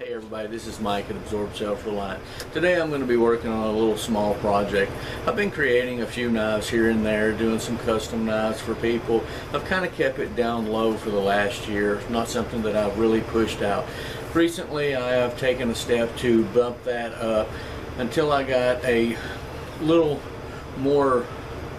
Hey everybody, this is Mike at Absorb Self-Reliant. Today I'm going to be working on a little small project. I've been creating a few knives here and there, doing some custom knives for people. I've kind of kept it down low for the last year, not something that I've really pushed out. Recently I have taken a step to bump that up until I got a little more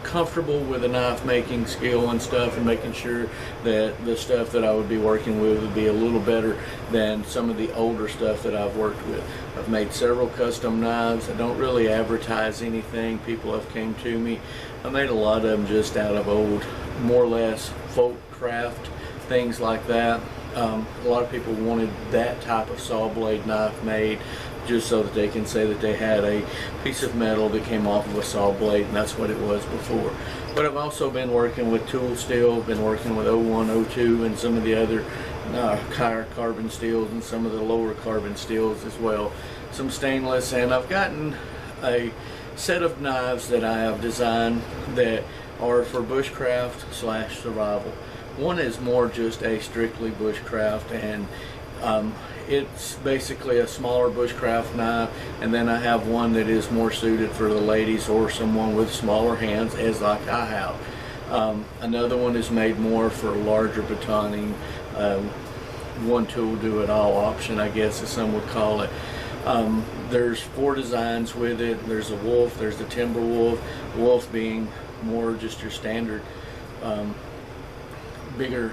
comfortable with the knife making skill and stuff, and making sure that the stuff that I would be working with would be a little better than some of the older stuff that I've worked with. I've made several custom knives. I don't really advertise anything. People have came to me. I made a lot of them just out of old, more or less folk craft, things like that. A lot of people wanted that type of saw blade knife made just so that they can say that they had a piece of metal that came off of a saw blade, and that's what it was before. But I've also been working with tool steel, been working with 01, 02, and some of the other higher carbon steels and some of the lower carbon steels as well. Some stainless, and I've gotten a set of knives that I have designed that are for bushcraft / survival. One is more just a strictly bushcraft, and it's basically a smaller bushcraft knife, and then I have one that is more suited for the ladies or someone with smaller hands, as like I have. Another one is made more for larger batoning, one tool do it all option, I guess as some would call it. There's 4 designs with it. There's a wolf, there's the timber wolf, wolf being more just your standard bigger,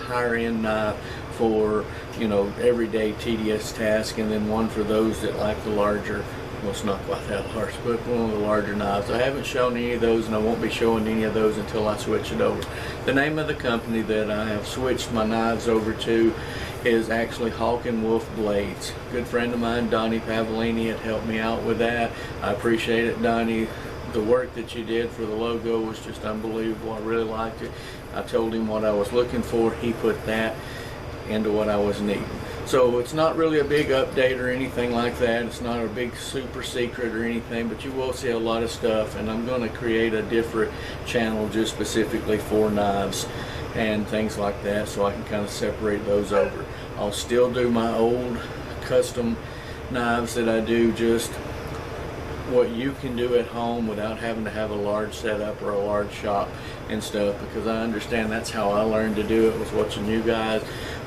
higher end knife for, you know, everyday tedious task, and then one for those that like the larger, well, it's not quite that large, but one of the larger knives. I haven't shown any of those, and I won't be showing any of those until I switch it over. The name of the company that I have switched my knives over to is actually Hawk and Wolf Blades. Good friend of mine, Donnie Pavlini, had helped me out with that. I appreciate it, Donnie. The work that you did for the logo was just unbelievable. I really liked it. I told him what I was looking for. He put that into what I was needing. So it's not really a big update or anything like that. It's not a big super secret or anything, but you will see a lot of stuff, and I'm going to create a different channel just specifically for knives and things like that, so I can kind of separate those over. I'll still do my old custom knives that I do, just what you can do at home without having to have a large setup or a large shop and stuff, because I understand that's how I learned to do it, was watching you guys,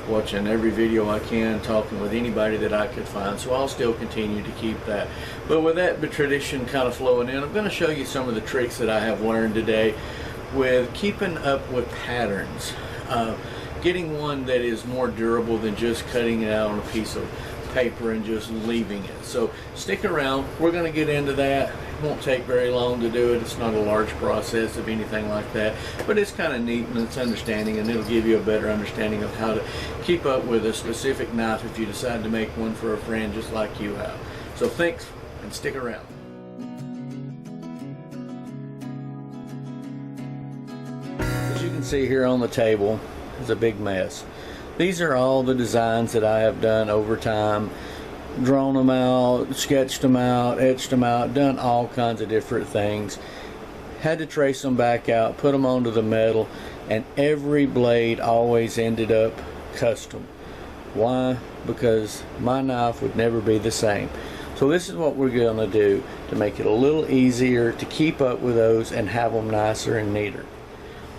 watching every video I can, talking with anybody that I could find. So I'll still continue to keep that. But with that tradition kind of flowing in, I'm going to show you some of the tricks that I have learned today with keeping up with patterns. Getting one that is more durable than just cutting it out on a piece of paper and just leaving it. So stick around, we're going to get into that. It won't take very long to do it. It's not a large process of anything like that, but it's kind of neat and it's understanding, and it'll give you a better understanding of how to keep up with a specific knife if you decide to make one for a friend just like you have. So thanks, and stick around. As you can see here on the table is a big mess. These are all the designs that I have done over time. Drawn them out, sketched them out, etched them out, done all kinds of different things. Had to trace them back out, put them onto the metal, and every blade always ended up custom. Why? Because my knife would never be the same. So this is what we're going to do to make it a little easier to keep up with those and have them nicer and neater.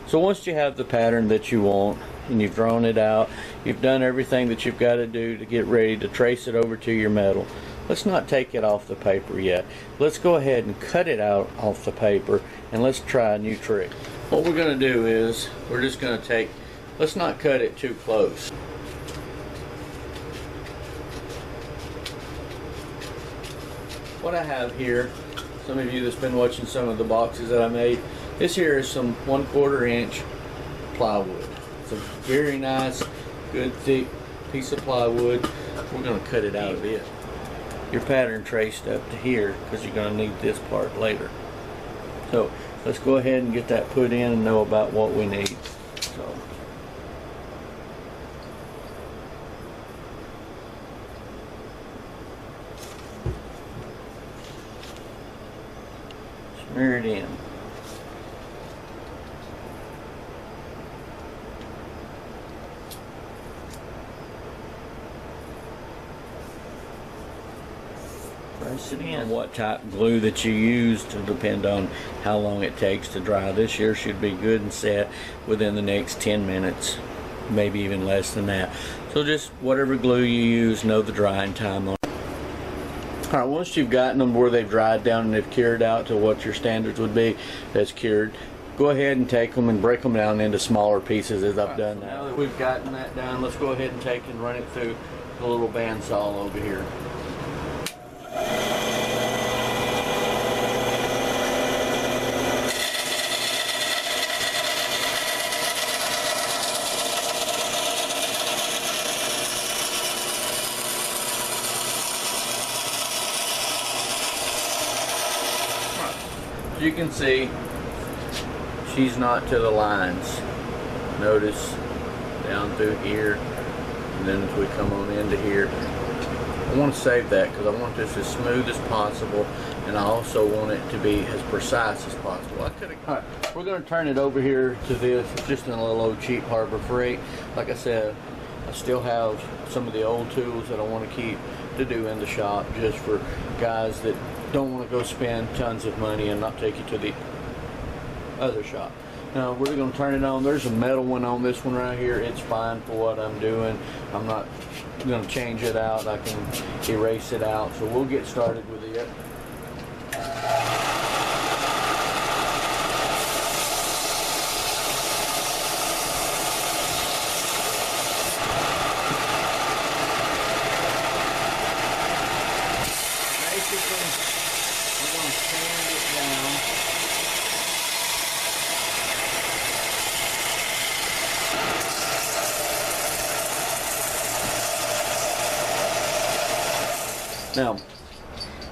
So once you have the pattern that you want, and you've drawn it out, you've done everything that you've got to do to get ready to trace it over to your metal. Let's not take it off the paper yet. Let's go ahead and cut it out off the paper, and let's try a new trick. What we're going to do is, we're just going to let's not cut it too close. What I have here, some of you that's been watching some of the boxes that I made, this here is some 1/4 inch plywood. It's a very nice, good, thick piece of plywood. We're going to cut it out a bit. Your pattern traced up to here, because you're going to need this part later. So let's go ahead and get that put in and know about what we need. So smear it in. Press it in. And what type of glue that you use to depend on how long it takes to dry. This here should be good and set within the next 10 minutes, maybe even less than that. So just whatever glue you use, know the drying time on it. All right, once you've gotten them where they've dried down and they've cured out to what your standards would be, that's cured, go ahead and take them and break them down into smaller pieces as I've done now. Now that we've gotten that down, let's go ahead and take and run it through the little bandsaw over here. As you can see, she's not to the lines. Notice down through here, and then as we come on into here, I want to save that because I want this as smooth as possible, and I also want it to be as precise as possible. Alright, we're going to turn it over here to this. It's just in a little old cheap Harbor Freight. Like I said, I still have some of the old tools that I want to keep to do in the shop, just for guys that don't want to go spend tons of money and not take you to the other shop. Now we're going to turn it on. There's a metal one on this one right here. It's fine for what I'm doing. I'm not going to change it out. I can erase it out. So we'll get started with it. We're going to sand it down. Now,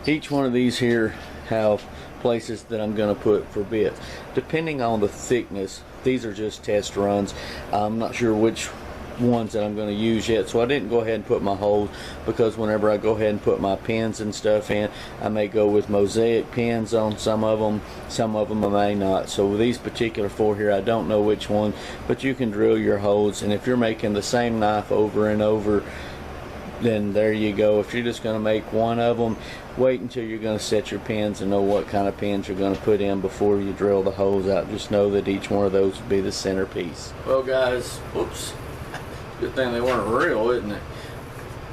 each one of these here have places that I'm going to put for bits. Depending on the thickness, these are just test runs. I'm not sure which ones that I'm going to use yet, so I didn't go ahead and put my holes, because whenever I go ahead and put my pins and stuff in, I may go with mosaic pins on some of them I may not. So with these particular 4 here, I don't know which one, but you can drill your holes, and if you're making the same knife over and over, then there you go. If you're just going to make one of them, wait until you're going to set your pins and know what kind of pins you're going to put in before you drill the holes out. Just know that each one of those will be the centerpiece. Well guys, whoops, good thing they weren't real, isn't it?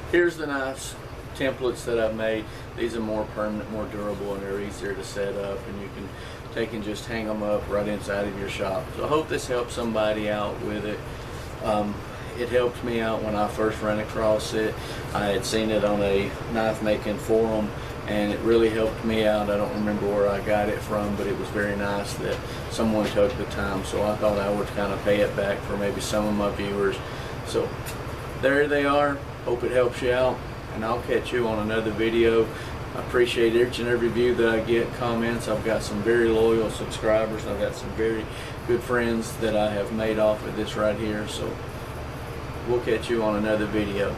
Here's the knives templates that I've made. These are more permanent, more durable, and they're easier to set up, and you can take and just hang them up right inside of your shop. So I hope this helps somebody out with it. It helped me out when I first ran across it. I had seen it on a knife making forum, and it really helped me out. I don't remember where I got it from, but it was very nice that someone took the time, so I thought I would kind of pay it back for maybe some of my viewers. So there they are. Hope it helps you out, and I'll catch you on another video. I appreciate each and every view that I get, comments. I've got some very loyal subscribers, and I've got some very good friends that I have made off of this right here. So we'll catch you on another video.